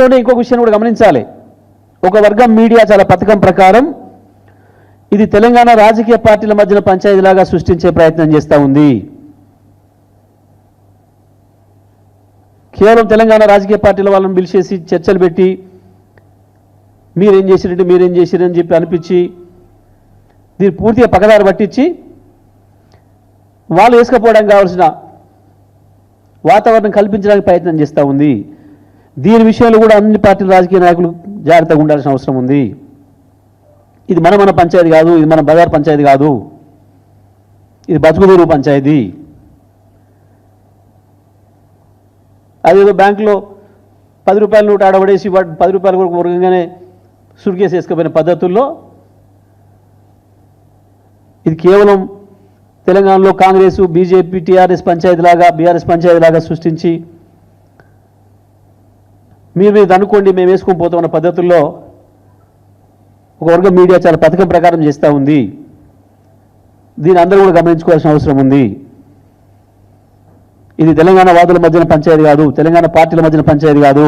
దీంట్లోనే ఇంకొక విషయం కూడా గమనించాలి. ఒక వర్గం మీడియా చాలా పథకం ప్రకారం ఇది తెలంగాణ రాజకీయ పార్టీల మధ్యన పంచాయతీలాగా సృష్టించే ప్రయత్నం చేస్తూ ఉంది. కేవలం తెలంగాణ రాజకీయ పార్టీల వాళ్ళని పిలిచేసి చర్చలు పెట్టి మీరేం చేసిరని చెప్పి అనిపించి దీన్ని పూర్తిగా పక్కదారి పట్టించి వాళ్ళు వేసుకపోవడానికి కావాల్సిన వాతావరణం కల్పించడానికి ప్రయత్నం చేస్తూ ఉంది. దీని విషయంలో కూడా అన్ని పార్టీల రాజకీయ నాయకులు జాగ్రత్తగా ఉండాల్సిన అవసరం ఉంది. ఇది మన పంచాయతీ కాదు, ఇది మన బజార్ పంచాయతీ కాదు, ఇది బతుకుదూరు పంచాయతీ. అదేదో బ్యాంకులో 10 రూపాయల నోటు ఆడబడేసి 10 రూపాయల వరకు వర్గంగానే సుడికేసి వేసుకుపోయిన పద్ధతుల్లో ఇది కేవలం తెలంగాణలో కాంగ్రెస్, బీజేపీ, టీఆర్ఎస్ పంచాయతీలాగా, బీఆర్ఎస్ పంచాయతీలాగా సృష్టించి మీరు అనుకోండి మేము వేసుకొని పోతామన్న పద్ధతుల్లో ఒక వర్గం మీడియా చాలా పథకం ప్రకారం చేస్తూ ఉంది. దీన్ని అందరూ కూడా గమనించుకోవాల్సిన అవసరం ఉంది. ఇది తెలంగాణ వాదుల మధ్యన పంచాయతీ కాదు, తెలంగాణ పార్టీల మధ్యన పంచాయతీ కాదు.